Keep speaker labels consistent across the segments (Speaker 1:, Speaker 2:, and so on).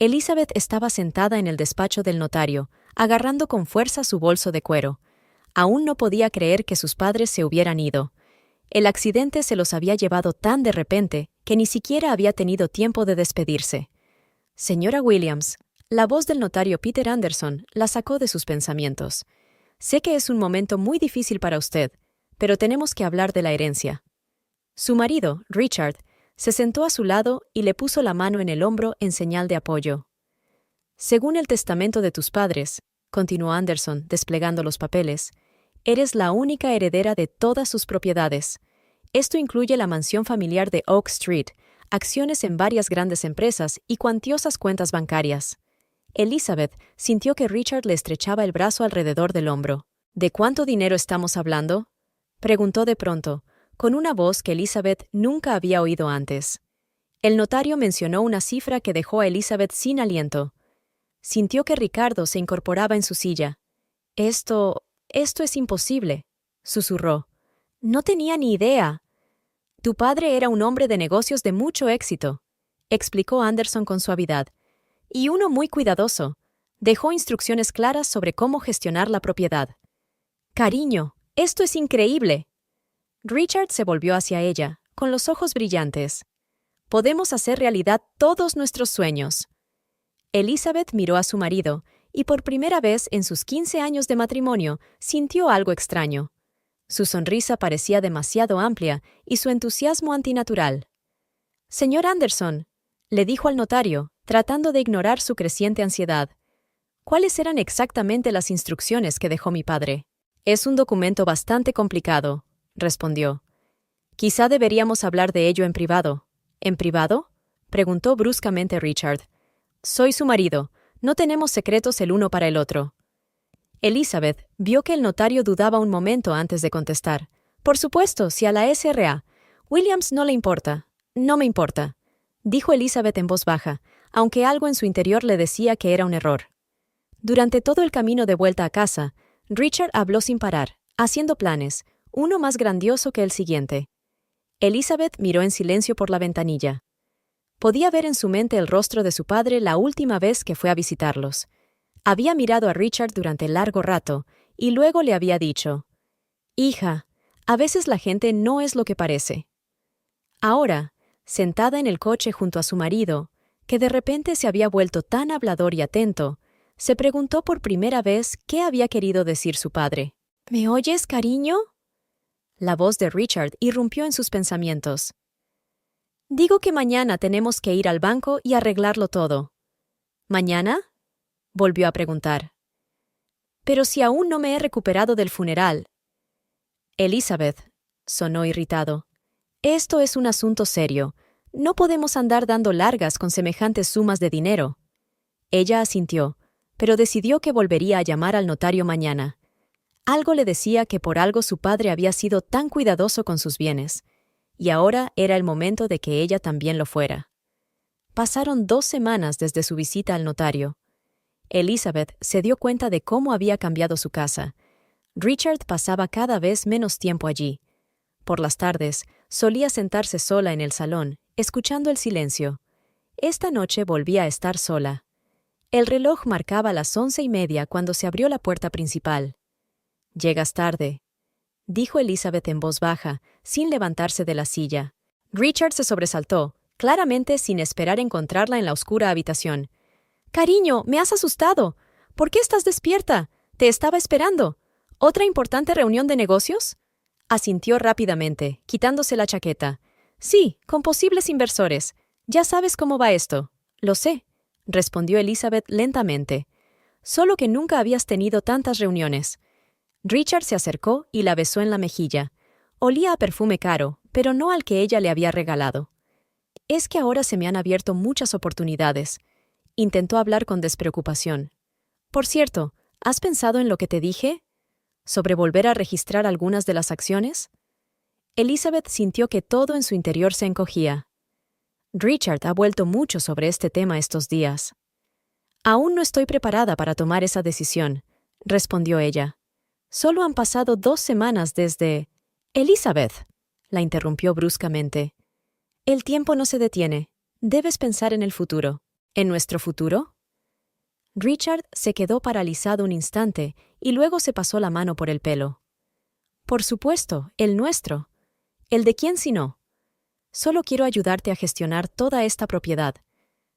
Speaker 1: Elizabeth estaba sentada en el despacho del notario, agarrando con fuerza su bolso de cuero. Aún no podía creer que sus padres se hubieran ido. El accidente se los había llevado tan de repente que ni siquiera había tenido tiempo de despedirse. Señora Williams, la voz del notario Peter Anderson la sacó de sus pensamientos. Sé que es un momento muy difícil para usted, pero tenemos que hablar de la herencia. Su marido, Richard, se sentó a su lado y le puso la mano en el hombro en señal de apoyo. Según el testamento de tus padres, continuó Anderson desplegando los papeles, eres la única heredera de todas sus propiedades. Esto incluye la mansión familiar de Oak Street, acciones en varias grandes empresas y cuantiosas cuentas bancarias. Elizabeth sintió que Richard le estrechaba el brazo alrededor del hombro. ¿De cuánto dinero estamos hablando?, preguntó de pronto, con una voz que Elizabeth nunca había oído antes. El notario mencionó una cifra que dejó a Elizabeth sin aliento. Sintió que Ricardo se incorporaba en su silla. Esto es imposible, susurró. No tenía ni idea. Tu padre era un hombre de negocios de mucho éxito, explicó Anderson con suavidad, y uno muy cuidadoso. Dejó instrucciones claras sobre cómo gestionar la propiedad. Cariño, esto es increíble. Richard se volvió hacia ella, con los ojos brillantes. Podemos hacer realidad todos nuestros sueños. Elizabeth miró a su marido, y por primera vez en sus 15 años de matrimonio sintió algo extraño. Su sonrisa parecía demasiado amplia y su entusiasmo antinatural. Señor Anderson, le dijo al notario, tratando de ignorar su creciente ansiedad. ¿Cuáles eran exactamente las instrucciones que dejó mi padre? Es un documento bastante complicado, respondió. Quizá deberíamos hablar de ello en privado. ¿En privado?, preguntó bruscamente Richard. Soy su marido. No tenemos secretos el uno para el otro. Elizabeth vio que el notario dudaba un momento antes de contestar. Por supuesto, si a la S.R.A. Williams no le importa. No me importa, dijo Elizabeth en voz baja, aunque algo en su interior le decía que era un error. Durante todo el camino de vuelta a casa, Richard habló sin parar, haciendo planes, uno más grandioso que el siguiente. Elizabeth miró en silencio por la ventanilla. Podía ver en su mente el rostro de su padre la última vez que fue a visitarlos. Había mirado a Richard durante largo rato, y luego le había dicho, «Hija, a veces la gente no es lo que parece». Ahora, sentada en el coche junto a su marido, que de repente se había vuelto tan hablador y atento, se preguntó por primera vez qué había querido decir su padre. «¿Me oyes, cariño?». La voz de Richard irrumpió en sus pensamientos. «Digo que mañana tenemos que ir al banco y arreglarlo todo». «¿Mañana?», volvió a preguntar. «Pero si aún no me he recuperado del funeral». «Elizabeth», sonó irritado, «esto es un asunto serio. No podemos andar dando largas con semejantes sumas de dinero». Ella asintió, pero decidió que volvería a llamar al notario mañana. Algo le decía que por algo su padre había sido tan cuidadoso con sus bienes, y ahora era el momento de que ella también lo fuera. Pasaron 2 semanas desde su visita al notario. Elizabeth se dio cuenta de cómo había cambiado su casa. Richard pasaba cada vez menos tiempo allí. Por las tardes, solía sentarse sola en el salón, escuchando el silencio. Esta noche volvía a estar sola. El reloj marcaba las 11:30 cuando se abrió la puerta principal. «Llegas tarde», dijo Elizabeth en voz baja, sin levantarse de la silla. Richard se sobresaltó, claramente sin esperar encontrarla en la oscura habitación. «Cariño, me has asustado. ¿Por qué estás despierta? Te estaba esperando. ¿Otra importante reunión de negocios?». Asintió rápidamente, quitándose la chaqueta. «Sí, con posibles inversores. Ya sabes cómo va esto». «Lo sé», respondió Elizabeth lentamente. «Solo que nunca habías tenido tantas reuniones». Richard se acercó y la besó en la mejilla. Olía a perfume caro, pero no al que ella le había regalado. «Es que ahora se me han abierto muchas oportunidades». Intentó hablar con despreocupación. «Por cierto, ¿has pensado en lo que te dije? ¿Sobre volver a registrar algunas de las acciones?». Elizabeth sintió que todo en su interior se encogía. Richard ha vuelto mucho sobre este tema estos días. «Aún no estoy preparada para tomar esa decisión», respondió ella. «Solo han pasado 2 semanas desde...». «Elizabeth», la interrumpió bruscamente. «El tiempo no se detiene. Debes pensar en el futuro». ¿En nuestro futuro? Richard se quedó paralizado un instante y luego se pasó la mano por el pelo. Por supuesto, el nuestro. ¿El de quién si no? Solo quiero ayudarte a gestionar toda esta propiedad.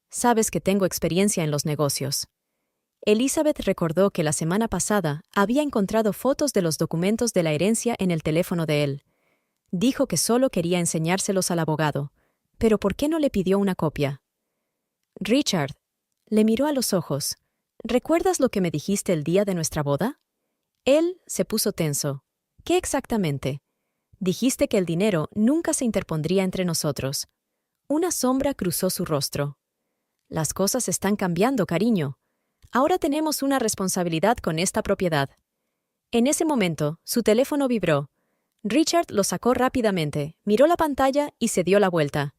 Speaker 1: Sabes que tengo experiencia en los negocios. Elizabeth recordó que la semana pasada había encontrado fotos de los documentos de la herencia en el teléfono de él. Dijo que solo quería enseñárselos al abogado, pero ¿por qué no le pidió una copia? Richard le miró a los ojos. ¿Recuerdas lo que me dijiste el día de nuestra boda? Él se puso tenso. ¿Qué exactamente? Dijiste que el dinero nunca se interpondría entre nosotros. Una sombra cruzó su rostro. Las cosas están cambiando, cariño. Ahora tenemos una responsabilidad con esta propiedad. En ese momento, su teléfono vibró. Richard lo sacó rápidamente, miró la pantalla y se dio la vuelta.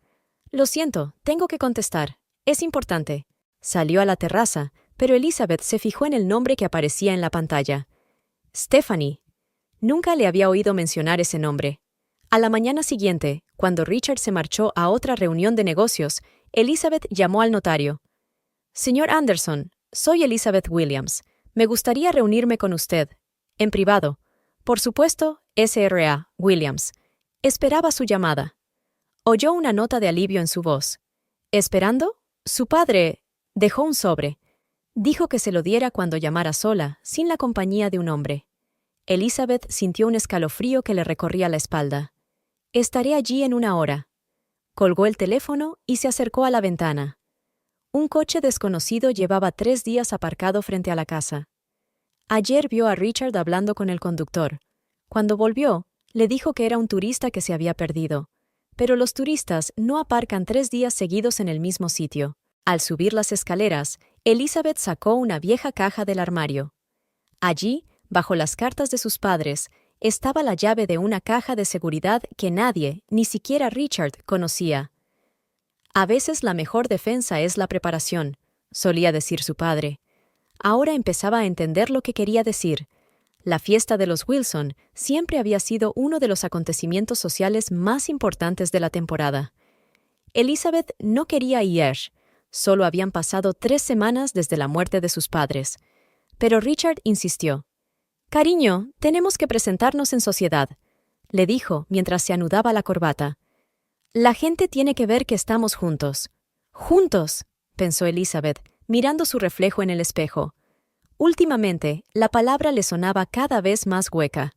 Speaker 1: Lo siento, tengo que contestar. Es importante. Salió a la terraza, pero Elizabeth se fijó en el nombre que aparecía en la pantalla. Stephanie. Nunca le había oído mencionar ese nombre. A la mañana siguiente, cuando Richard se marchó a otra reunión de negocios, Elizabeth llamó al notario. Señor Anderson, soy Elizabeth Williams. Me gustaría reunirme con usted. En privado. Por supuesto, S.R.A. Williams. Esperaba su llamada. Oyó una nota de alivio en su voz. ¿Esperando? Su padre dejó un sobre. Dijo que se lo diera cuando llamara sola, sin la compañía de un hombre. Elizabeth sintió un escalofrío que le recorría la espalda. Estaré allí en 1 hora. Colgó el teléfono y se acercó a la ventana. Un coche desconocido llevaba 3 días aparcado frente a la casa. Ayer vio a Richard hablando con el conductor. Cuando volvió, le dijo que era un turista que se había perdido. Pero los turistas no aparcan 3 días seguidos en el mismo sitio. Al subir las escaleras, Elizabeth sacó una vieja caja del armario. Allí, bajo las cartas de sus padres, estaba la llave de una caja de seguridad que nadie, ni siquiera Richard, conocía. A veces la mejor defensa es la preparación, solía decir su padre. Ahora empezaba a entender lo que quería decir. La fiesta de los Wilson siempre había sido uno de los acontecimientos sociales más importantes de la temporada. Elizabeth no quería ir. Solo habían pasado 3 semanas desde la muerte de sus padres. Pero Richard insistió. «Cariño, tenemos que presentarnos en sociedad», le dijo mientras se anudaba la corbata. «La gente tiene que ver que estamos juntos». «Juntos», pensó Elizabeth, mirando su reflejo en el espejo. Últimamente, la palabra le sonaba cada vez más hueca.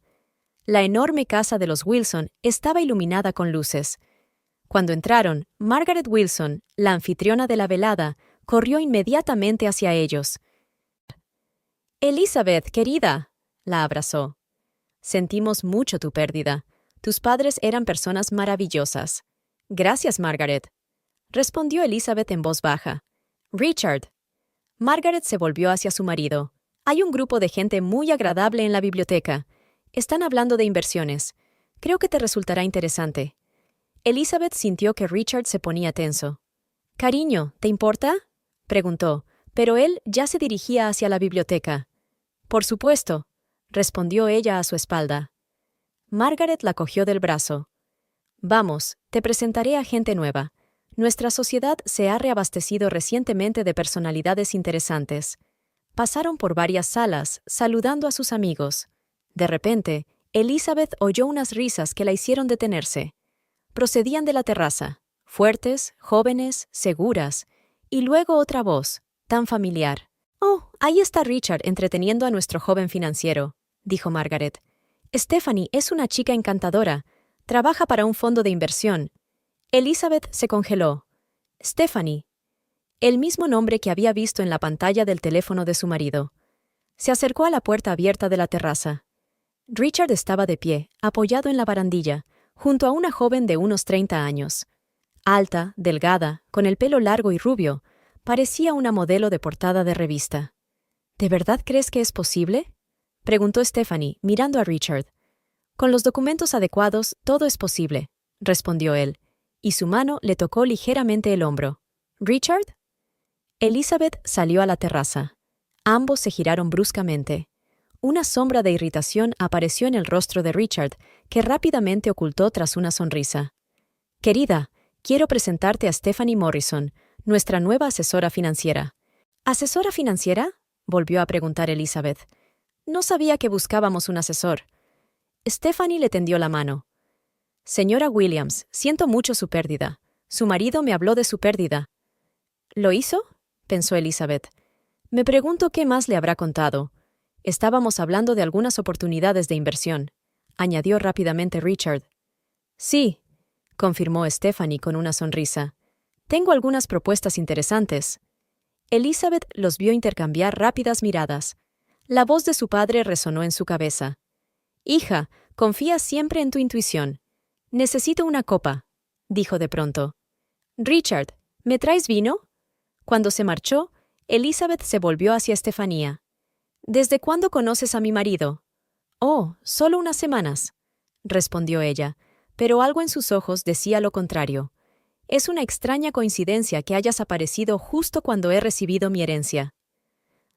Speaker 1: La enorme casa de los Wilson estaba iluminada con luces. Cuando entraron, Margaret Wilson, la anfitriona de la velada, corrió inmediatamente hacia ellos. «Elizabeth, querida», la abrazó. «Sentimos mucho tu pérdida. Tus padres eran personas maravillosas». «Gracias, Margaret», respondió Elizabeth en voz baja. «Richard». Margaret se volvió hacia su marido. «Hay un grupo de gente muy agradable en la biblioteca. Están hablando de inversiones. Creo que te resultará interesante». Elizabeth sintió que Richard se ponía tenso. «Cariño, ¿te importa?», preguntó, pero él ya se dirigía hacia la biblioteca. «Por supuesto», respondió ella a su espalda. Margaret la cogió del brazo. «Vamos, te presentaré a gente nueva. Nuestra sociedad se ha reabastecido recientemente de personalidades interesantes». Pasaron por varias salas, saludando a sus amigos. De repente, Elizabeth oyó unas risas que la hicieron detenerse. Procedían de la terraza, fuertes, jóvenes, seguras, y luego otra voz, tan familiar. «Oh, ahí está Richard entreteniendo a nuestro joven financiero», dijo Margaret. «Stephanie es una chica encantadora. Trabaja para un fondo de inversión». Elizabeth se congeló. «Stephanie». El mismo nombre que había visto en la pantalla del teléfono de su marido. Se acercó a la puerta abierta de la terraza. Richard estaba de pie, apoyado en la barandilla, junto a una joven de unos 30 años. Alta, delgada, con el pelo largo y rubio, parecía una modelo de portada de revista. «¿De verdad crees que es posible?», preguntó Stephanie, mirando a Richard. «Con los documentos adecuados, todo es posible», respondió él, y su mano le tocó ligeramente el hombro. «¿Richard?» Elizabeth salió a la terraza. Ambos se giraron bruscamente. Una sombra de irritación apareció en el rostro de Richard, que rápidamente ocultó tras una sonrisa. «Querida, quiero presentarte a Stephanie Morrison, nuestra nueva asesora financiera. ¿Asesora financiera?, volvió a preguntar Elizabeth. No sabía que buscábamos un asesor. Stephanie le tendió la mano. Señora Williams, siento mucho su pérdida. Su marido me habló de su pérdida. ¿Lo hizo?, pensó Elizabeth. Me pregunto qué más le habrá contado. Estábamos hablando de algunas oportunidades de inversión, añadió rápidamente Richard. Sí, confirmó Stephanie con una sonrisa. Tengo algunas propuestas interesantes. Elizabeth los vio intercambiar rápidas miradas. La voz de su padre resonó en su cabeza. Hija, confía siempre en tu intuición. Necesito una copa, dijo de pronto. Richard, ¿me traes vino? Cuando se marchó, Elizabeth se volvió hacia Estefanía. ¿Desde cuándo conoces a mi marido? Oh, solo unas semanas, respondió ella, pero algo en sus ojos decía lo contrario. Es una extraña coincidencia que hayas aparecido justo cuando he recibido mi herencia.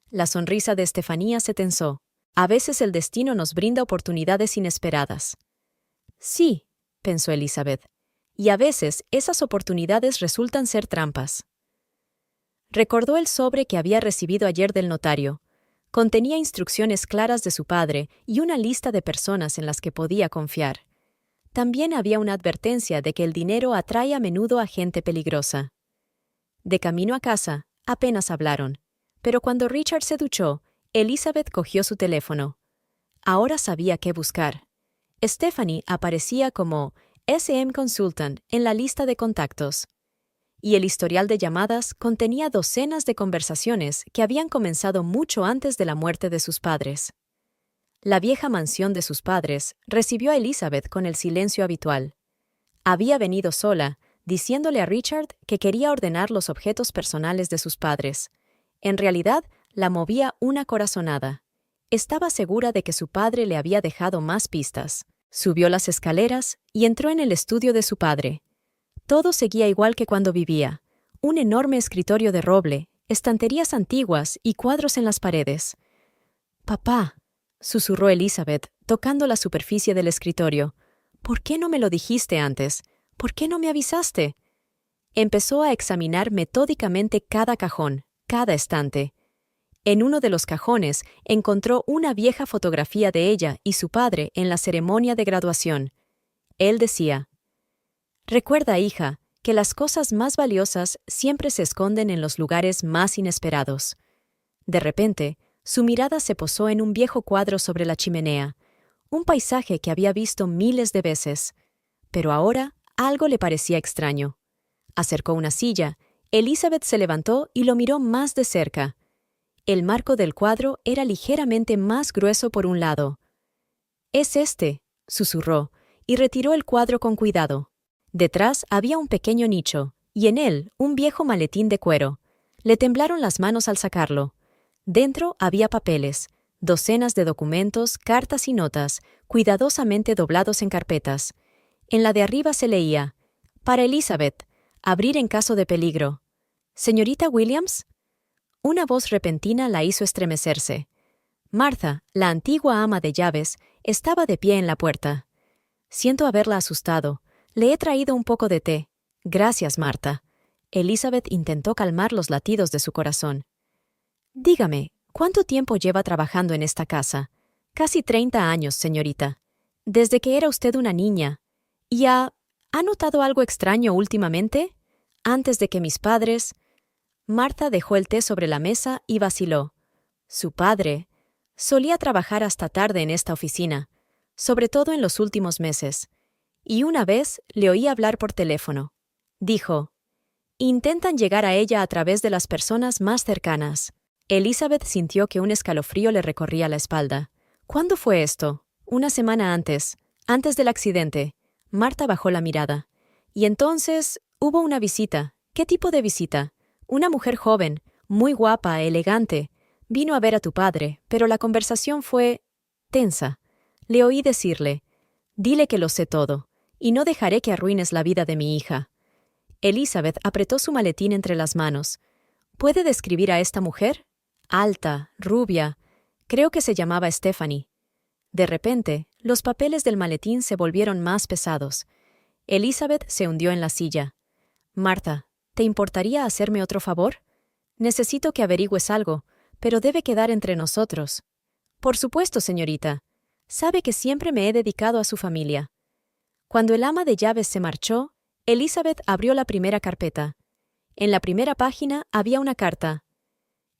Speaker 1: La sonrisa de Estefanía se tensó. A veces el destino nos brinda oportunidades inesperadas. Sí, pensó Elizabeth, y a veces esas oportunidades resultan ser trampas. Recordó el sobre que había recibido ayer del notario. Contenía instrucciones claras de su padre y una lista de personas en las que podía confiar. También había una advertencia de que el dinero atrae a menudo a gente peligrosa. De camino a casa, apenas hablaron, pero cuando Richard se duchó, Elizabeth cogió su teléfono. Ahora sabía qué buscar. Stephanie aparecía como SM Consultant en la lista de contactos, y el historial de llamadas contenía docenas de conversaciones que habían comenzado mucho antes de la muerte de sus padres. La vieja mansión de sus padres recibió a Elizabeth con el silencio habitual. Había venido sola, diciéndole a Richard que quería ordenar los objetos personales de sus padres. En realidad, la movía una corazonada. Estaba segura de que su padre le había dejado más pistas. Subió las escaleras y entró en el estudio de su padre. Todo seguía igual que cuando vivía. Un enorme escritorio de roble, estanterías antiguas y cuadros en las paredes. «Papá», susurró Elizabeth, tocando la superficie del escritorio. «¿Por qué no me lo dijiste antes? ¿Por qué no me avisaste?» Empezó a examinar metódicamente cada cajón, cada estante. En uno de los cajones encontró una vieja fotografía de ella y su padre en la ceremonia de graduación. Él decía: «Recuerda, hija, que las cosas más valiosas siempre se esconden en los lugares más inesperados». De repente, su mirada se posó en un viejo cuadro sobre la chimenea, un paisaje que había visto miles de veces. Pero ahora algo le parecía extraño. Acercó una silla, Elizabeth se levantó y lo miró más de cerca. El marco del cuadro era ligeramente más grueso por un lado. «Es este», susurró, y retiró el cuadro con cuidado. Detrás había un pequeño nicho, y en él un viejo maletín de cuero. Le temblaron las manos al sacarlo. Dentro había papeles, docenas de documentos, cartas y notas, cuidadosamente doblados en carpetas. En la de arriba se leía: «Para Elizabeth, abrir en caso de peligro». «¿Señorita Williams?» Una voz repentina la hizo estremecerse. Martha, la antigua ama de llaves, estaba de pie en la puerta. «Siento haberla asustado. Le he traído un poco de té». «Gracias, Martha». Elizabeth intentó calmar los latidos de su corazón. «Dígame, ¿cuánto tiempo lleva trabajando en esta casa?» «Casi 30 años, señorita. Desde que era usted una niña. ¿Y ha notado algo extraño últimamente? Antes de que mis padres...» Martha dejó el té sobre la mesa y vaciló. Su padre solía trabajar hasta tarde en esta oficina, sobre todo en los últimos meses, y una vez le oí hablar por teléfono. Dijo: «Intentan llegar a ella a través de las personas más cercanas». Elizabeth sintió que un escalofrío le recorría la espalda. «¿Cuándo fue esto?» «Una semana antes del accidente». Martha bajó la mirada. «Y entonces hubo una visita». «¿Qué tipo de visita?» «Una mujer joven, muy guapa, elegante. Vino a ver a tu padre, pero la conversación fue tensa. Le oí decirle: «Dile que lo sé todo, y no dejaré que arruines la vida de mi hija». Elizabeth apretó su maletín entre las manos. «¿Puede describir a esta mujer?» «Alta, rubia. Creo que se llamaba Stephanie». De repente, los papeles del maletín se volvieron más pesados. Elizabeth se hundió en la silla. «Martha, ¿te importaría hacerme otro favor? Necesito que averigües algo, pero debe quedar entre nosotros. Por supuesto, señorita. Sabe que siempre me he dedicado a su familia. Cuando el ama de llaves se marchó, Elizabeth abrió la primera carpeta. En la primera página había una carta.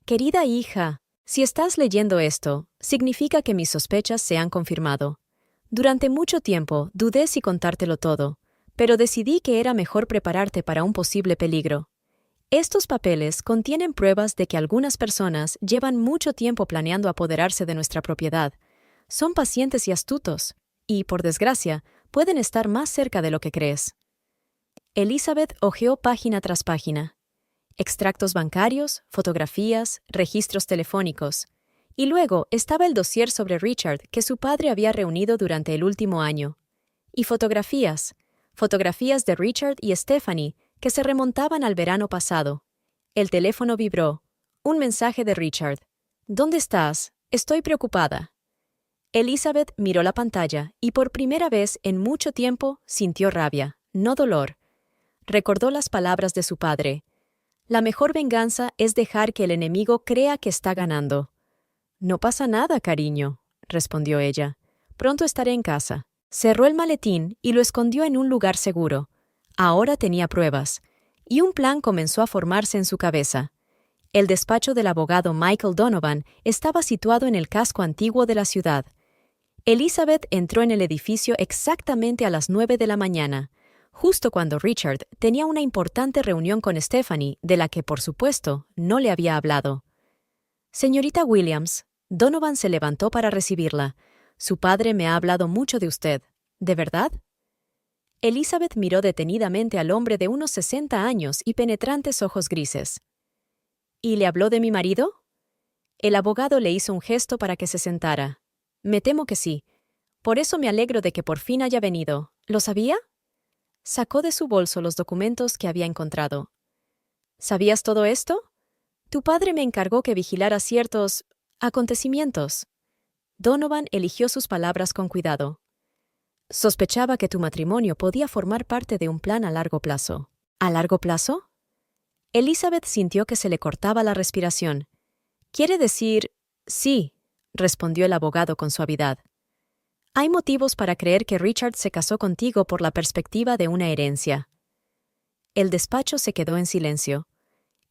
Speaker 1: Querida hija, si estás leyendo esto, significa que mis sospechas se han confirmado. Durante mucho tiempo dudé si contártelo todo, pero decidí que era mejor prepararte para un posible peligro. Estos papeles contienen pruebas de que algunas personas llevan mucho tiempo planeando apoderarse de nuestra propiedad. Son pacientes y astutos, y, por desgracia, pueden estar más cerca de lo que crees. Elizabeth hojeó página tras página. Extractos bancarios, fotografías, registros telefónicos. Y luego estaba el dossier sobre Richard que su padre había reunido durante el último año. Y fotografías de Richard y Stephanie que se remontaban al verano pasado. El teléfono vibró. Un mensaje de Richard. ¿Dónde estás? Estoy preocupada. Elizabeth miró la pantalla y por primera vez en mucho tiempo sintió rabia, no dolor. Recordó las palabras de su padre. La mejor venganza es dejar que el enemigo crea que está ganando. No pasa nada, cariño, respondió ella. Pronto estaré en casa. Cerró el maletín y lo escondió en un lugar seguro. Ahora tenía pruebas, y un plan comenzó a formarse en su cabeza. El despacho del abogado Michael Donovan estaba situado en el casco antiguo de la ciudad. Elizabeth entró en el edificio exactamente a las 9 de la mañana, justo cuando Richard tenía una importante reunión con Stephanie, de la que, por supuesto, no le había hablado. Señorita Williams, Donovan se levantó para recibirla. Su padre me ha hablado mucho de usted. ¿De verdad? Elizabeth miró detenidamente al hombre de unos 60 años y penetrantes ojos grises. ¿Y le habló de mi marido? El abogado le hizo un gesto para que se sentara. Me temo que sí. Por eso me alegro de que por fin haya venido. ¿Lo sabía? Sacó de su bolso los documentos que había encontrado. ¿Sabías todo esto? Tu padre me encargó que vigilara ciertos acontecimientos. Donovan eligió sus palabras con cuidado. Sospechaba que tu matrimonio podía formar parte de un plan a largo plazo. ¿A largo plazo? Elizabeth sintió que se le cortaba la respiración. ¿Quiere decir...? Sí, respondió el abogado con suavidad. Hay motivos para creer que Richard se casó contigo por la perspectiva de una herencia. El despacho se quedó en silencio.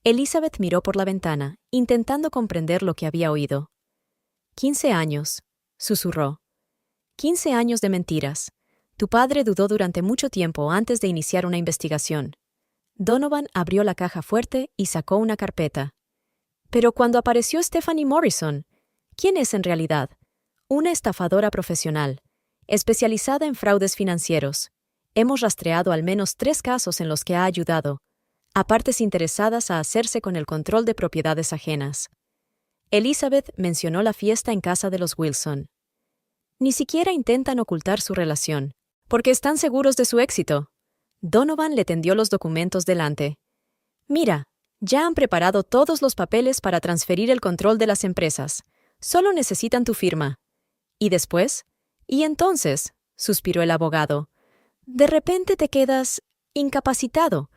Speaker 1: Elizabeth miró por la ventana, intentando comprender lo que había oído. 15 años, susurró. 15 años de mentiras. Tu padre dudó durante mucho tiempo antes de iniciar una investigación. Donovan abrió la caja fuerte y sacó una carpeta. Pero cuando apareció Stephanie Morrison, ¿quién es en realidad? Una estafadora profesional, especializada en fraudes financieros. Hemos rastreado al menos 3 casos en los que ha ayudado, a partes interesadas a hacerse con el control de propiedades ajenas. Elizabeth mencionó la fiesta en casa de los Wilson. Ni siquiera intentan ocultar su relación, porque están seguros de su éxito. Donovan le tendió los documentos delante. Mira, ya han preparado todos los papeles para transferir el control de las empresas. Solo necesitan tu firma. ¿Y después? ¿Y entonces? Suspiró el abogado. De repente te quedas incapacitado.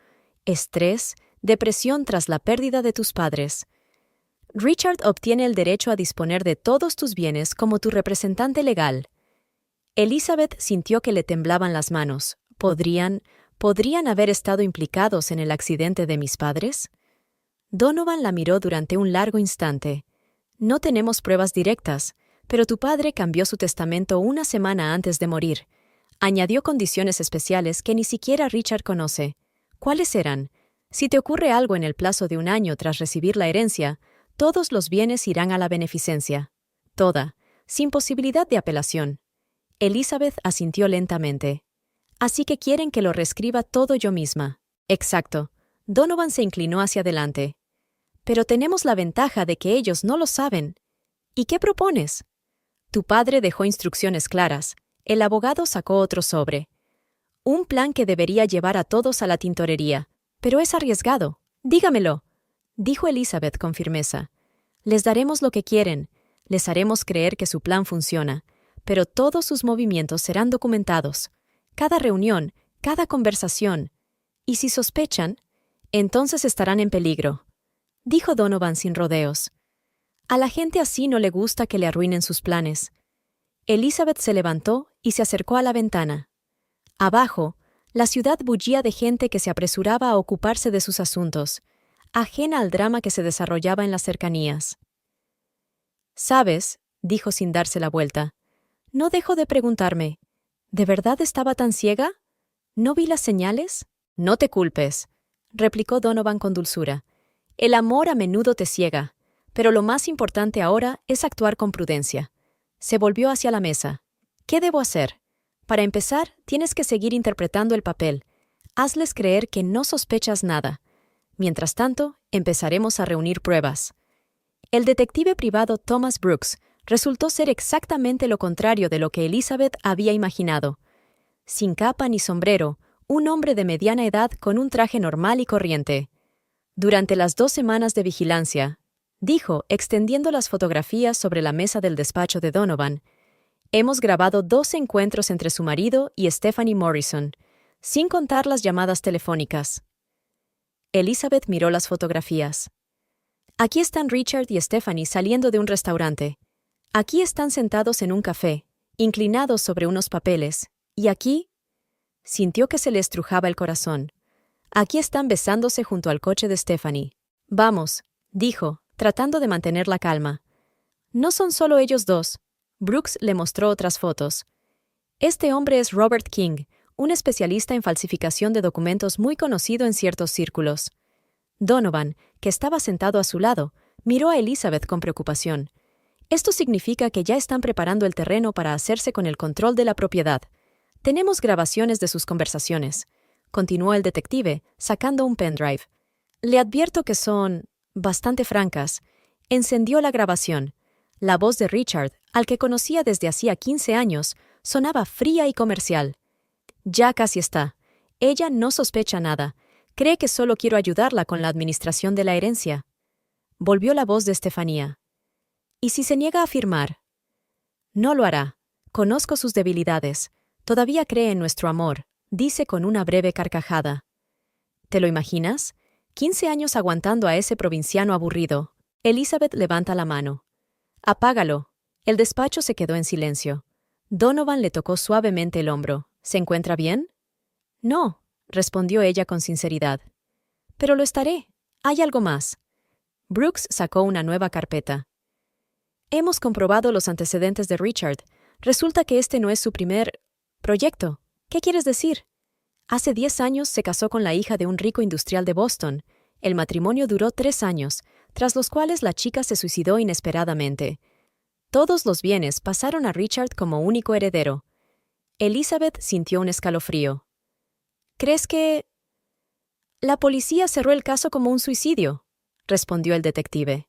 Speaker 1: Estrés, depresión tras la pérdida de tus padres. Richard obtiene el derecho a disponer de todos tus bienes como tu representante legal. Elizabeth sintió que le temblaban las manos. ¿Podrían haber estado implicados en el accidente de mis padres? Donovan la miró durante un largo instante. No tenemos pruebas directas, pero tu padre cambió su testamento una semana antes de morir. Añadió condiciones especiales que ni siquiera Richard conoce. ¿Cuáles eran? Si te ocurre algo en el plazo de 1 año tras recibir la herencia, todos los bienes irán a la beneficencia. Toda, sin posibilidad de apelación. Elizabeth asintió lentamente. Así que quieren que lo reescriba todo yo misma. Exacto. Donovan se inclinó hacia adelante. Pero tenemos la ventaja de que ellos no lo saben. ¿Y qué propones? Tu padre dejó instrucciones claras. El abogado sacó otro sobre. Un plan que debería llevar a todos a la tintorería. Pero es arriesgado. Dígamelo, dijo Elizabeth con firmeza. Les daremos lo que quieren. Les haremos creer que su plan funciona. Pero todos sus movimientos serán documentados. Cada reunión, cada conversación. Y si sospechan, Entonces estarán en peligro, dijo Donovan sin rodeos. A la gente así no le gusta que le arruinen sus planes. Elizabeth se levantó y se acercó a la ventana. Abajo, la ciudad bullía de gente que se apresuraba a ocuparse de sus asuntos, ajena al drama que se desarrollaba en las cercanías. «¿Sabes?», dijo sin darse la vuelta. «No dejo de preguntarme, ¿de verdad estaba tan ciega? ¿No vi las señales?» «No te culpes», replicó Donovan con dulzura. «El amor a menudo te ciega, pero lo más importante ahora es actuar con prudencia». Se volvió hacia la mesa. «¿Qué debo hacer? Para empezar, tienes que seguir interpretando el papel. Hazles creer que no sospechas nada. Mientras tanto, empezaremos a reunir pruebas». El detective privado Thomas Brooks resultó ser exactamente lo contrario de lo que Elizabeth había imaginado. Sin capa ni sombrero, un hombre de mediana edad con un traje normal y corriente. «Durante las 2 semanas de vigilancia», dijo, extendiendo las fotografías sobre la mesa del despacho de Donovan, «hemos grabado 2 encuentros entre su marido y Stephanie Morrison, sin contar las llamadas telefónicas». Elizabeth miró las fotografías. «Aquí están Richard y Stephanie saliendo de un restaurante. Aquí están sentados en un café, inclinados sobre unos papeles. Y aquí…» Sintió que se le estrujaba el corazón. «Aquí están besándose junto al coche de Stephanie». «Vamos», dijo, tratando de mantener la calma. «No son solo ellos dos». Brooks le mostró otras fotos. «Este hombre es Robert King, un especialista en falsificación de documentos muy conocido en ciertos círculos». Donovan, que estaba sentado a su lado, miró a Elizabeth con preocupación. «Esto significa que ya están preparando el terreno para hacerse con el control de la propiedad. Tenemos grabaciones de sus conversaciones», continuó el detective, sacando un pendrive. «Le advierto que son bastante francas». Encendió la grabación. La voz de Richard, al que conocía desde hacía 15 años, sonaba fría y comercial. «Ya casi está. Ella no sospecha nada. Cree que solo quiero ayudarla con la administración de la herencia». Volvió la voz de Estefanía. «¿Y si se niega a firmar?» «No lo hará. Conozco sus debilidades. Todavía cree en nuestro amor», dice con una breve carcajada. «¿Te lo imaginas? 15 años aguantando a ese provinciano aburrido». Elizabeth levanta la mano. «Apágalo». El despacho se quedó en silencio. Donovan le tocó suavemente el hombro. «¿Se encuentra bien?» «No», respondió ella con sinceridad. «Pero lo estaré. Hay algo más». Brooks sacó una nueva carpeta. «Hemos comprobado los antecedentes de Richard. Resulta que este no es su primer proyecto. ¿Qué quieres decir? Hace 10 años se casó con la hija de un rico industrial de Boston. El matrimonio duró 3 años, tras los cuales la chica se suicidó inesperadamente. Todos los bienes pasaron a Richard como único heredero». Elizabeth sintió un escalofrío. «¿Crees que…?» «La policía cerró el caso como un suicidio», respondió el detective.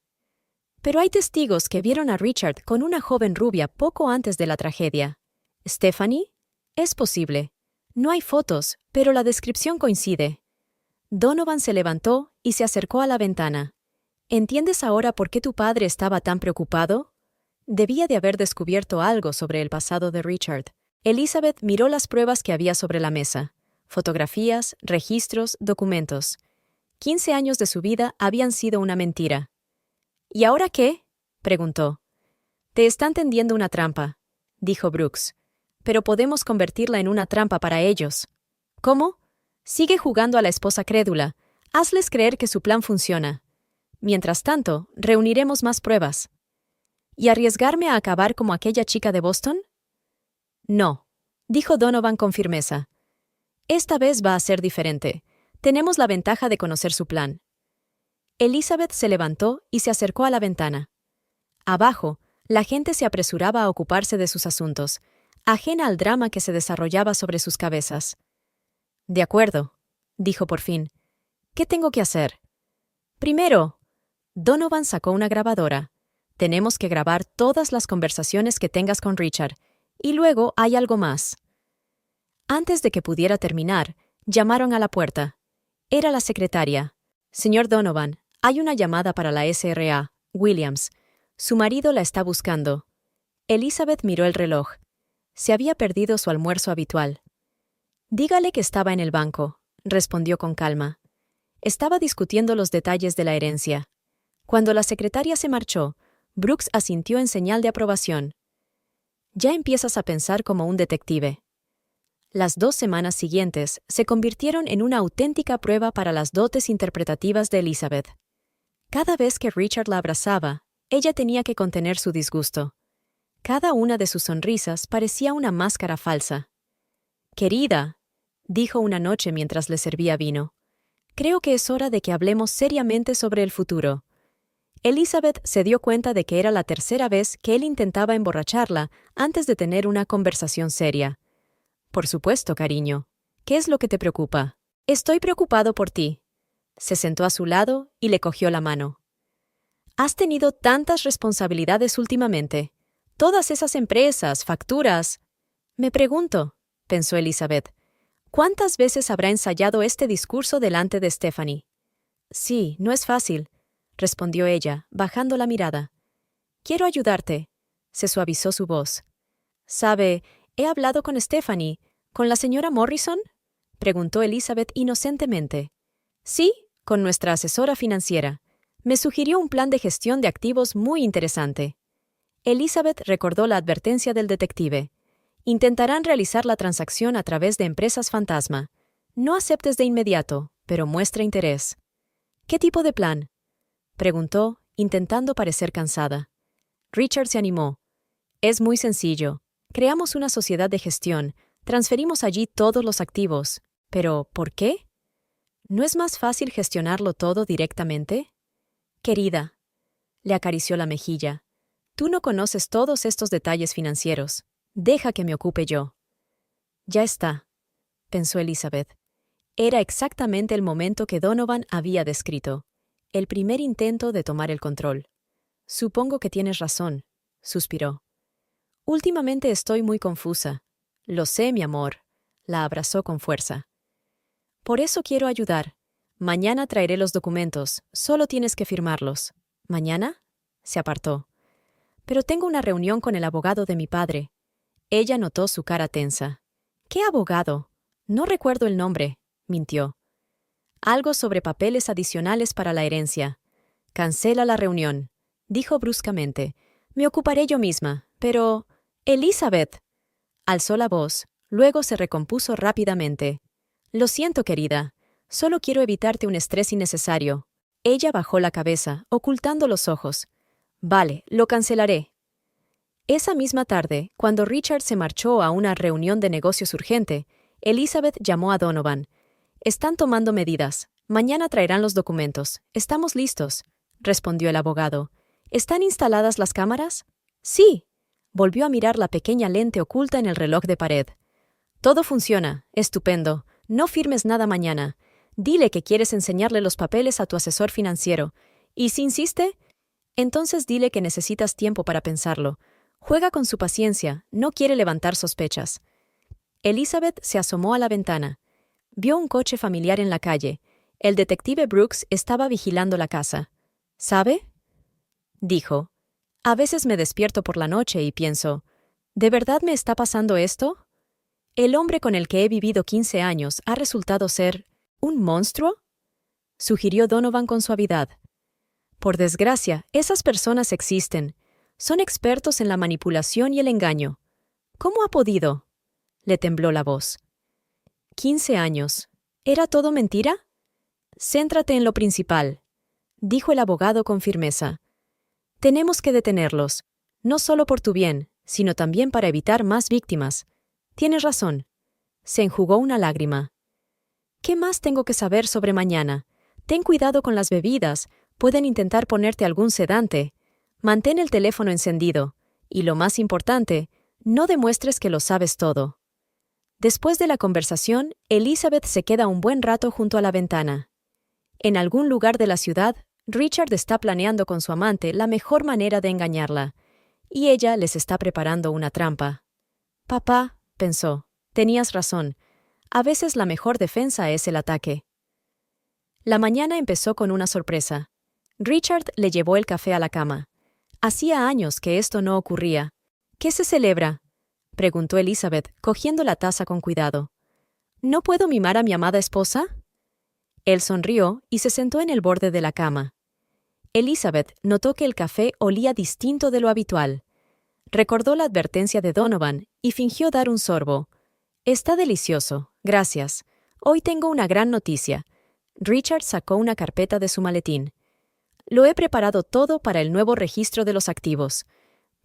Speaker 1: «Pero hay testigos que vieron a Richard con una joven rubia poco antes de la tragedia». «¿Stephanie?» «Es posible. No hay fotos, pero la descripción coincide». Donovan se levantó y se acercó a la ventana. «¿Entiendes ahora por qué tu padre estaba tan preocupado?» Debía de haber descubierto algo sobre el pasado de Richard. Elizabeth miró las pruebas que había sobre la mesa. Fotografías, registros, documentos. 15 años de su vida habían sido una mentira. «¿Y ahora qué?», preguntó. «Te están tendiendo una trampa», dijo Brooks. «Pero podemos convertirla en una trampa para ellos». «¿Cómo?». «Sigue jugando a la esposa crédula. Hazles creer que su plan funciona. Mientras tanto, reuniremos más pruebas». «¿Y arriesgarme a acabar como aquella chica de Boston?». «No», dijo Donovan con firmeza. «Esta vez va a ser diferente. Tenemos la ventaja de conocer su plan». Elizabeth se levantó y se acercó a la ventana. Abajo, la gente se apresuraba a ocuparse de sus asuntos, ajena al drama que se desarrollaba sobre sus cabezas. «De acuerdo», dijo por fin. «¿Qué tengo que hacer?». «Primero…». Donovan sacó una grabadora. «Tenemos que grabar todas las conversaciones que tengas con Richard. Y luego hay algo más». Antes de que pudiera terminar, llamaron a la puerta. Era la secretaria. «Señor Donovan, hay una llamada para la SRA, Williams. Su marido la está buscando». Elizabeth miró el reloj. Se había perdido su almuerzo habitual. «Dígale que estaba en el banco», respondió con calma. Estaba discutiendo los detalles de la herencia. Cuando la secretaria se marchó, Brooks asintió en señal de aprobación. Ya empiezas a pensar como un detective. Las 2 semanas siguientes se convirtieron en una auténtica prueba para las dotes interpretativas de Elizabeth. Cada vez que Richard la abrazaba, ella tenía que contener su disgusto. Cada una de sus sonrisas parecía una máscara falsa. «Querida», dijo una noche mientras le servía vino, «creo que es hora de que hablemos seriamente sobre el futuro». Elizabeth se dio cuenta de que era la tercera vez que él intentaba emborracharla antes de tener una conversación seria. «Por supuesto, cariño. ¿Qué es lo que te preocupa?» «Estoy preocupado por ti». Se sentó a su lado y le cogió la mano. «Has tenido tantas responsabilidades últimamente. Todas esas empresas, facturas». «Me pregunto», pensó Elizabeth, «¿cuántas veces habrá ensayado este discurso delante de Stephanie?» «Sí, no es fácil», respondió ella, bajando la mirada. «Quiero ayudarte», se suavizó su voz. «Sabe, he hablado con Stephanie. ¿Con la señora Morrison?», preguntó Elizabeth inocentemente. «Sí, con nuestra asesora financiera. Me sugirió un plan de gestión de activos muy interesante». Elizabeth recordó la advertencia del detective. «Intentarán realizar la transacción a través de empresas fantasma. No aceptes de inmediato, pero muestra interés». «¿Qué tipo de plan?», preguntó, intentando parecer cansada. Richard se animó. «Es muy sencillo. Creamos una sociedad de gestión, transferimos allí todos los activos. ¿Pero por qué? ¿No es más fácil gestionarlo todo directamente?» «Querida», le acarició la mejilla, «tú no conoces todos estos detalles financieros. Deja que me ocupe yo». «Ya está», pensó Elizabeth. Era exactamente el momento que Donovan había descrito. El primer intento de tomar el control. «Supongo que tienes razón», suspiró. «Últimamente estoy muy confusa». «Lo sé, mi amor», la abrazó con fuerza. «Por eso quiero ayudar. Mañana traeré los documentos, solo tienes que firmarlos». «¿Mañana?», se apartó. «Pero tengo una reunión con el abogado de mi padre». Ella notó su cara tensa. «¿Qué abogado?». «No recuerdo el nombre», mintió. «Algo sobre papeles adicionales para la herencia». «Cancela la reunión», dijo bruscamente. «Me ocuparé yo misma, pero... ¡Elizabeth!». Alzó la voz, luego se recompuso rápidamente. «Lo siento, querida. Solo quiero evitarte un estrés innecesario». Ella bajó la cabeza, ocultando los ojos. «Vale, lo cancelaré». Esa misma tarde, cuando Richard se marchó a una reunión de negocios urgente, Elizabeth llamó a Donovan. «Están tomando medidas. Mañana traerán los documentos. Estamos listos», respondió el abogado. «¿Están instaladas las cámaras?». «Sí». Volvió a mirar la pequeña lente oculta en el reloj de pared. «Todo funciona. Estupendo. No firmes nada mañana. Dile que quieres enseñarle los papeles a tu asesor financiero. Y si insiste, entonces dile que necesitas tiempo para pensarlo. Juega con su paciencia. No quiere levantar sospechas». Elizabeth se asomó a la ventana. Vio un coche familiar en la calle. El detective Brooks estaba vigilando la casa. «¿Sabe?», dijo. «A veces me despierto por la noche y pienso, ¿de verdad me está pasando esto? ¿El hombre con el que he vivido 15 años ha resultado ser un monstruo?», sugirió Donovan con suavidad. «Por desgracia, esas personas existen. Son expertos en la manipulación y el engaño». «¿Cómo ha podido?», le tembló la voz. 15 años. ¿Era todo mentira? «Céntrate en lo principal», dijo el abogado con firmeza. «Tenemos que detenerlos, no solo por tu bien, sino también para evitar más víctimas. Tienes razón». Se enjugó una lágrima. «¿Qué más tengo que saber sobre mañana? Ten cuidado con las bebidas, pueden intentar ponerte algún sedante. Mantén el teléfono encendido. Y lo más importante, no demuestres que lo sabes todo». Después de la conversación, Elizabeth se queda un buen rato junto a la ventana. En algún lugar de la ciudad, Richard está planeando con su amante la mejor manera de engañarla, y ella les está preparando una trampa. «Papá», pensó, «tenías razón. A veces la mejor defensa es el ataque». La mañana empezó con una sorpresa. Richard le llevó el café a la cama. Hacía años que esto no ocurría. «¿Qué se celebra?», preguntó Elizabeth, cogiendo la taza con cuidado. «¿No puedo mimar a mi amada esposa?». Él sonrió y se sentó en el borde de la cama. Elizabeth notó que el café olía distinto de lo habitual. Recordó la advertencia de Donovan y fingió dar un sorbo. «Está delicioso, gracias. Hoy tengo una gran noticia». Richard sacó una carpeta de su maletín. «Lo he preparado todo para el nuevo registro de los activos».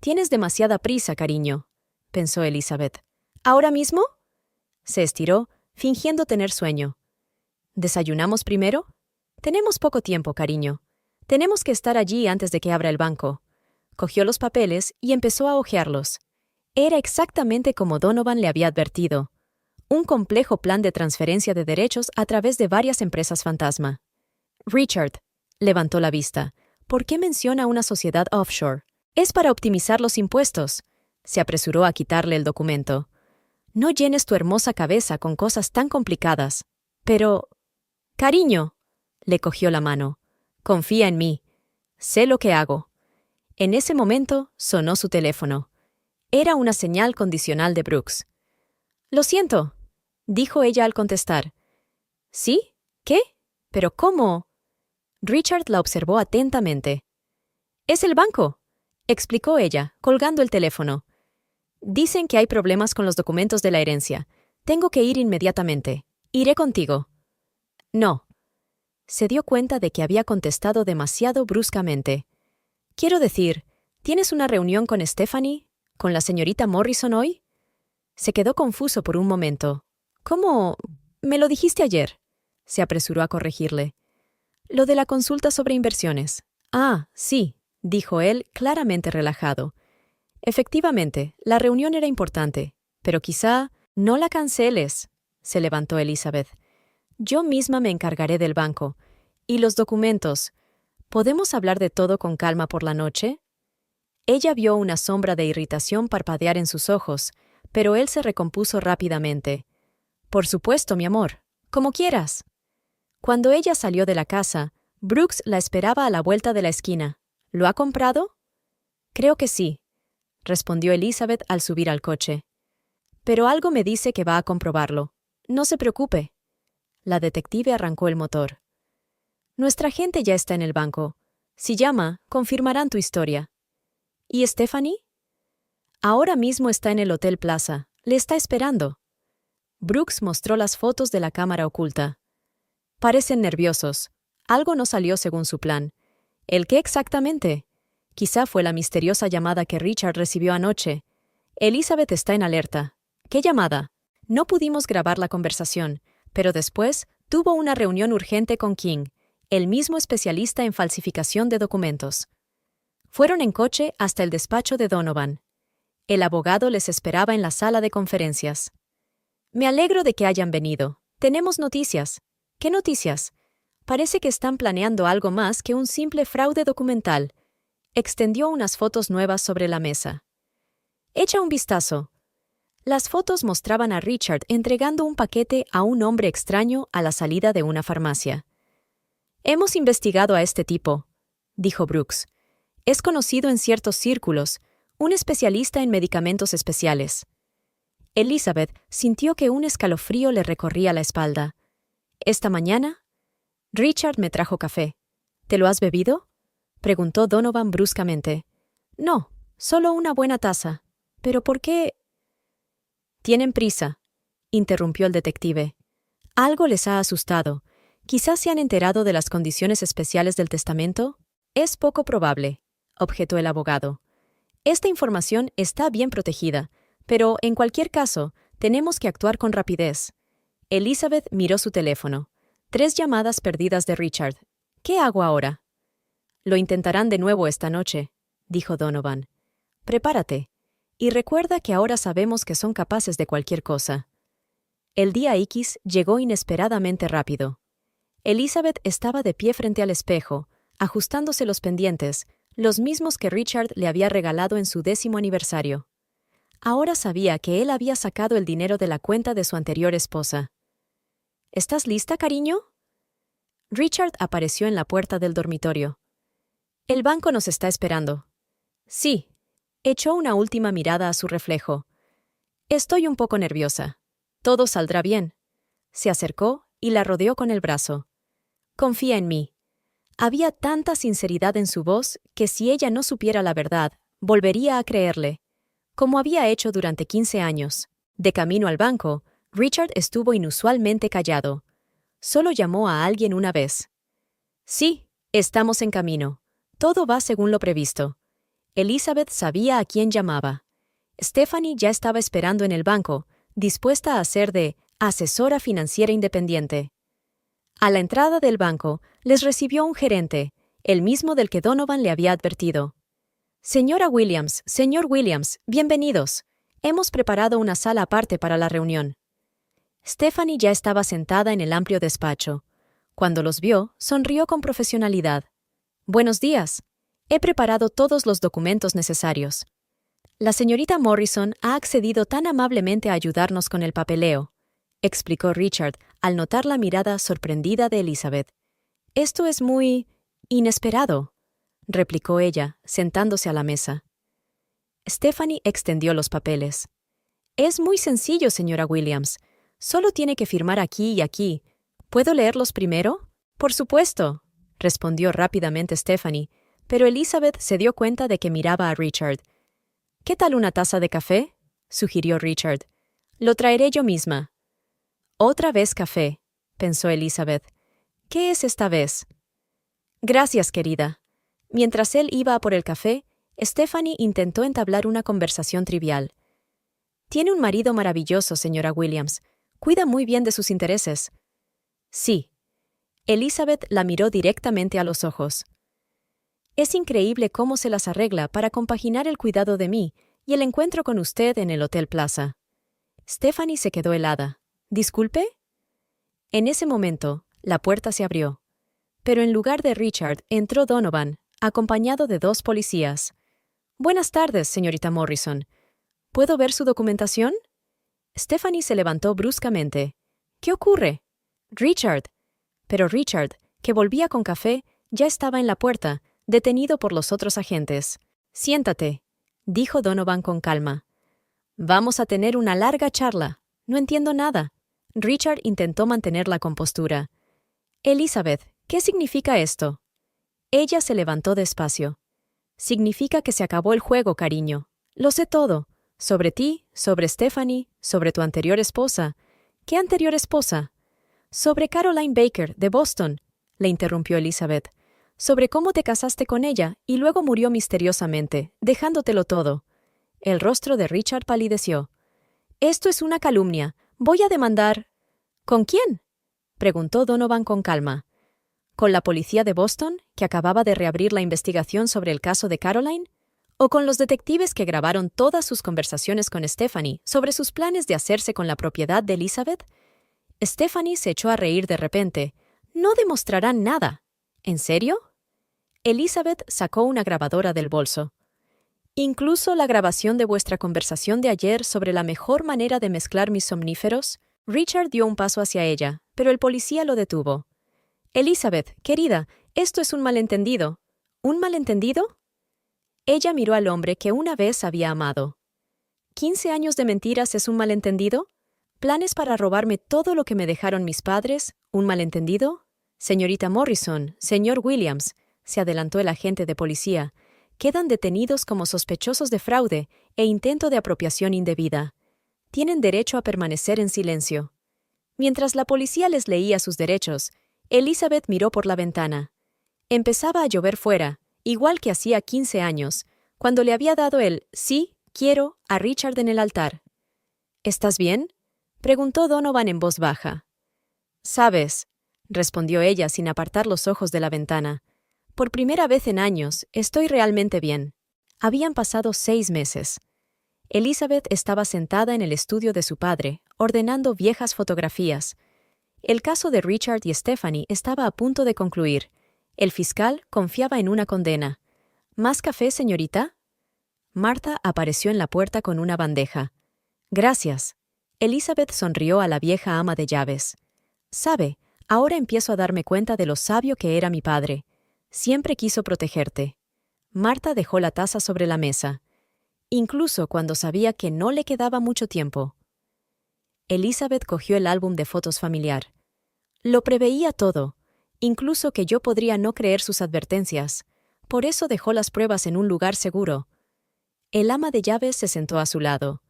Speaker 1: «Tienes demasiada prisa, cariño», pensó Elizabeth. «¿Ahora mismo?» Se estiró, fingiendo tener sueño. «¿Desayunamos primero?» «Tenemos poco tiempo, cariño. Tenemos que estar allí antes de que abra el banco». Cogió los papeles y empezó a hojearlos. Era exactamente como Donovan le había advertido. Un complejo plan de transferencia de derechos a través de varias empresas fantasma. «Richard», levantó la vista, «¿por qué menciona una sociedad offshore?» «Es para optimizar los impuestos». Se apresuró a quitarle el documento. «No llenes tu hermosa cabeza con cosas tan complicadas». «Pero...» «Cariño», le cogió la mano. «Confía en mí. Sé lo que hago». En ese momento sonó su teléfono. Era una señal condicional de Brooks. «Lo siento», dijo ella al contestar. «¿Sí? ¿Qué? ¿Pero cómo?» Richard la observó atentamente. «Es el banco», explicó ella, colgando el teléfono. «Dicen que hay problemas con los documentos de la herencia. Tengo que ir inmediatamente. Iré contigo». «No». Se dio cuenta de que había contestado demasiado bruscamente. «Quiero decir, ¿tienes una reunión con Stephanie? ¿Con la señorita Morrison hoy?» Se quedó confuso por un momento. «¿Cómo? Me lo dijiste ayer», se apresuró a corregirle. «Lo de la consulta sobre inversiones». «Ah, sí», dijo él, claramente relajado. «Efectivamente, la reunión era importante, pero quizá no la canceles», se levantó Elizabeth. «Yo misma me encargaré del banco. Y los documentos. ¿Podemos hablar de todo con calma por la noche?» Ella vio una sombra de irritación parpadear en sus ojos, pero él se recompuso rápidamente. «Por supuesto, mi amor. Como quieras». Cuando ella salió de la casa, Brooks la esperaba a la vuelta de la esquina. «¿Lo ha comprado?» «Creo que sí», respondió Elizabeth al subir al coche. «Pero algo me dice que va a comprobarlo. No se preocupe». La detective arrancó el motor. «Nuestra gente ya está en el banco. Si llama, confirmarán tu historia». «¿Y Stephanie?» «Ahora mismo está en el Hotel Plaza. Le está esperando». Brooks mostró las fotos de la cámara oculta. «Parecen nerviosos. Algo no salió según su plan». «¿El qué exactamente?» «Quizá fue la misteriosa llamada que Richard recibió anoche». «Elizabeth está en alerta». «¿Qué llamada?» «No pudimos grabar la conversación, pero después tuvo una reunión urgente con King, el mismo especialista en falsificación de documentos». Fueron en coche hasta el despacho de Donovan. El abogado les esperaba en la sala de conferencias. «Me alegro de que hayan venido. Tenemos noticias». «¿Qué noticias?» «Parece que están planeando algo más que un simple fraude documental». Extendió unas fotos nuevas sobre la mesa. «Echa un vistazo». Las fotos mostraban a Richard entregando un paquete a un hombre extraño a la salida de una farmacia. «Hemos investigado a este tipo», dijo Brooks. «Es conocido en ciertos círculos, un especialista en medicamentos especiales». Elizabeth sintió que un escalofrío le recorría la espalda. «¿Esta mañana?» «Richard me trajo café». «¿Te lo has bebido?» preguntó Donovan bruscamente. «No, solo una buena taza. ¿Pero por qué?» «Tienen prisa», interrumpió el detective. «Algo les ha asustado. Quizás se han enterado de las condiciones especiales del testamento». «Es poco probable», objetó el abogado. «Esta información está bien protegida, pero, en cualquier caso, tenemos que actuar con rapidez». Elizabeth miró su teléfono. 3 llamadas perdidas de Richard. «¿Qué hago ahora?» «Lo intentarán de nuevo esta noche», dijo Donovan. «Prepárate. Y recuerda que ahora sabemos que son capaces de cualquier cosa». El día X llegó inesperadamente rápido. Elizabeth estaba de pie frente al espejo, ajustándose los pendientes, los mismos que Richard le había regalado en su 10º aniversario. Ahora sabía que él había sacado el dinero de la cuenta de su anterior esposa. «¿Estás lista, cariño?» Richard apareció en la puerta del dormitorio. «El banco nos está esperando». «Sí». Echó una última mirada a su reflejo. «Estoy un poco nerviosa. Todo saldrá bien». Se acercó y la rodeó con el brazo. Confía en mí. Había tanta sinceridad en su voz que si ella no supiera la verdad, volvería a creerle, como había hecho durante 15 años. De camino al banco, Richard estuvo inusualmente callado. Solo llamó a alguien una vez. Sí, estamos en camino. Todo va según lo previsto. Elizabeth sabía a quién llamaba. Stephanie ya estaba esperando en el banco, dispuesta a hacer de asesora financiera independiente. A la entrada del banco, les recibió un gerente, el mismo del que Donovan le había advertido. Señor Williams, bienvenidos. Hemos preparado una sala aparte para la reunión. Stephanie ya estaba sentada en el amplio despacho. Cuando los vio, sonrió con profesionalidad. Buenos días. He preparado todos los documentos necesarios. La señorita Morrison ha accedido tan amablemente a ayudarnos con el papeleo, explicó Richard al notar la mirada sorprendida de Elizabeth. Esto es muy inesperado, replicó ella, sentándose a la mesa. Stephanie extendió los papeles. Es muy sencillo, señora Williams. Solo tiene que firmar aquí y aquí. ¿Puedo leerlos primero? Por supuesto, respondió rápidamente Stephanie, pero Elizabeth se dio cuenta de que miraba a Richard. ¿Qué tal una taza de café?, sugirió Richard. Lo traeré yo misma. Otra vez café, pensó Elizabeth. ¿Qué es esta vez? Gracias, querida. Mientras él iba a por el café, Stephanie intentó entablar una conversación trivial. Tiene un marido maravilloso, señora Williams. Cuida muy bien de sus intereses. Sí. Elizabeth la miró directamente a los ojos. Es increíble cómo se las arregla para compaginar el cuidado de mí y el encuentro con usted en el Hotel Plaza. Stephanie se quedó helada. ¿Disculpe? En ese momento, la puerta se abrió. Pero en lugar de Richard, entró Donovan, acompañado de 2 policías. Buenas tardes, señorita Morrison. ¿Puedo ver su documentación? Stephanie se levantó bruscamente. ¿Qué ocurre? Richard. Pero Richard, que volvía con café, ya estaba en la puerta, detenido por los otros agentes. Siéntate, dijo Donovan con calma. Vamos a tener una larga charla. No entiendo nada. Richard intentó mantener la compostura. Elizabeth, ¿qué significa esto? Ella se levantó despacio. Significa que se acabó el juego, cariño. Lo sé todo. Sobre ti, sobre Stephanie, sobre tu anterior esposa. ¿Qué anterior esposa? Sobre Caroline Baker, de Boston, le interrumpió Elizabeth. Sobre cómo te casaste con ella y luego murió misteriosamente, dejándotelo todo. El rostro de Richard palideció. Esto es una calumnia. Voy a demandar. ¿Con quién?, preguntó Donovan con calma. ¿Con la policía de Boston, que acababa de reabrir la investigación sobre el caso de Caroline? ¿O con los detectives que grabaron todas sus conversaciones con Stephanie sobre sus planes de hacerse con la propiedad de Elizabeth? Stephanie se echó a reír de repente. No demostrarán nada. ¿En serio? Elizabeth sacó una grabadora del bolso. ¿Incluso la grabación de vuestra conversación de ayer sobre la mejor manera de mezclar mis somníferos? Richard dio un paso hacia ella, pero el policía lo detuvo. Elizabeth, querida, esto es un malentendido. ¿Un malentendido? Ella miró al hombre que una vez había amado. ¿15 años de mentiras es un malentendido? ¿Planes para robarme todo lo que me dejaron mis padres? ¿Un malentendido? Señorita Morrison, señor Williams, se adelantó el agente de policía, quedan detenidos como sospechosos de fraude e intento de apropiación indebida. Tienen derecho a permanecer en silencio. Mientras la policía les leía sus derechos, Elizabeth miró por la ventana. Empezaba a llover fuera, igual que hacía 15 años, cuando le había dado el «sí, quiero» a Richard en el altar. ¿Estás bien?, preguntó Donovan en voz baja. «Sabes», respondió ella sin apartar los ojos de la ventana, «por primera vez en años, estoy realmente bien». Habían pasado 6 meses. Elizabeth estaba sentada en el estudio de su padre, ordenando viejas fotografías. El caso de Richard y Stephanie estaba a punto de concluir. El fiscal confiaba en una condena. ¿Más café, señorita? Martha apareció en la puerta con una bandeja. Gracias. Elizabeth sonrió a la vieja ama de llaves. Sabe, ahora empiezo a darme cuenta de lo sabio que era mi padre. Siempre quiso protegerte. Martha dejó la taza sobre la mesa, incluso cuando sabía que no le quedaba mucho tiempo. Elizabeth cogió el álbum de fotos familiar. Lo preveía todo. incluso que yo podría no creer sus advertencias. Por eso dejó las pruebas en un lugar seguro. El ama de llaves se sentó a su lado.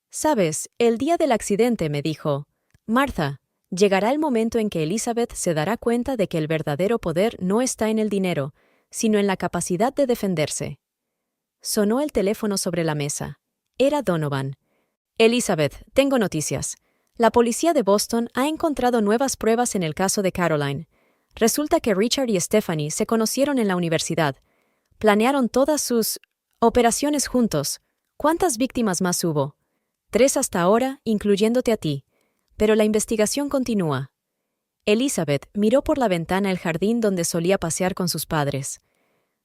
Speaker 1: «Sabes, el día del accidente», me dijo, «Martha, llegará el momento en que Elizabeth se dará cuenta de que el verdadero poder no está en el dinero, sino en la capacidad de defenderse». Sonó el teléfono sobre la mesa. Era Donovan. «Elizabeth, tengo noticias. La policía de Boston ha encontrado nuevas pruebas en el caso de Caroline. Resulta que Richard y Stephanie se conocieron en la universidad. Planearon todas sus operaciones juntos. ¿Cuántas víctimas más hubo? 3 hasta ahora, incluyéndote a ti. Pero la investigación continúa». Elizabeth miró por la ventana el jardín donde solía pasear con sus padres.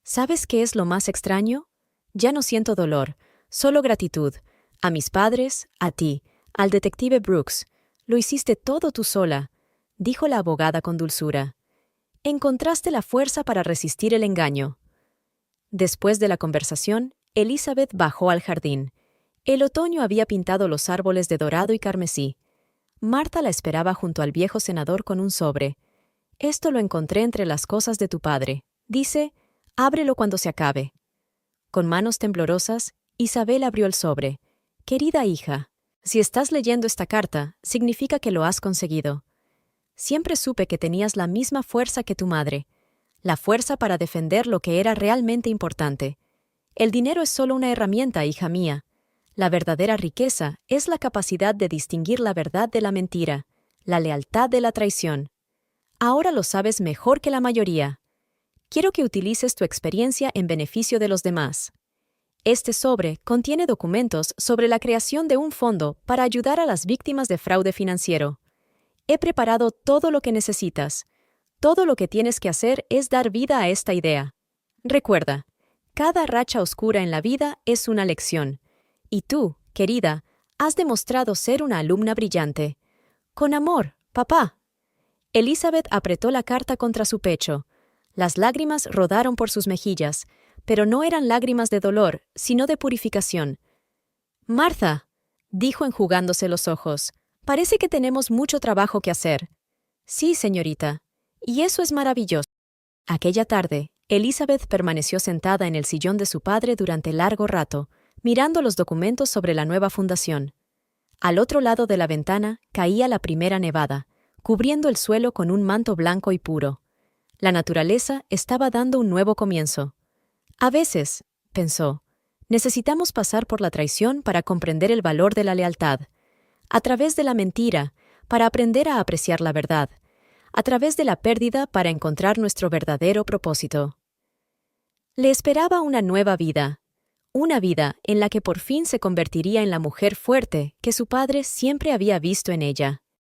Speaker 1: «¿Sabes qué es lo más extraño? Ya no siento dolor, solo gratitud. A mis padres, a ti, al detective Brooks. Lo hiciste todo tú sola», dijo la abogada con dulzura. «Encontraste la fuerza para resistir el engaño». Después de la conversación, Elizabeth bajó al jardín. El otoño había pintado los árboles de dorado y carmesí. Martha la esperaba junto al viejo senador con un sobre. «Esto lo encontré entre las cosas de tu padre. Dice, ábrelo cuando se acabe». Con manos temblorosas, Isabel abrió el sobre. «Querida hija, si estás leyendo esta carta, significa que lo has conseguido. Siempre supe que tenías la misma fuerza que tu madre, la fuerza para defender lo que era realmente importante. El dinero es solo una herramienta, hija mía. La verdadera riqueza es la capacidad de distinguir la verdad de la mentira, la lealtad de la traición. Ahora lo sabes mejor que la mayoría. Quiero que utilices tu experiencia en beneficio de los demás. Este sobre contiene documentos sobre la creación de un fondo para ayudar a las víctimas de fraude financiero. He preparado todo lo que necesitas. Todo lo que tienes que hacer es dar vida a esta idea. Recuerda, cada racha oscura en la vida es una lección. Y tú, querida, has demostrado ser una alumna brillante. Con amor, papá». Elizabeth apretó la carta contra su pecho. Las lágrimas rodaron por sus mejillas, pero no eran lágrimas de dolor, sino de purificación. «Martha», dijo enjugándose los ojos, «parece que tenemos mucho trabajo que hacer». «Sí, señorita. Y eso es maravilloso». Aquella tarde, Elizabeth permaneció sentada en el sillón de su padre durante largo rato, mirando los documentos sobre la nueva fundación. Al otro lado de la ventana caía la primera nevada, cubriendo el suelo con un manto blanco y puro. La naturaleza estaba dando un nuevo comienzo. «A veces», pensó, «necesitamos pasar por la traición para comprender el valor de la lealtad. A través de la mentira, para aprender a apreciar la verdad. A través de la pérdida para encontrar nuestro verdadero propósito». Le esperaba una nueva vida. Una vida en la que por fin se convertiría en la mujer fuerte que su padre siempre había visto en ella.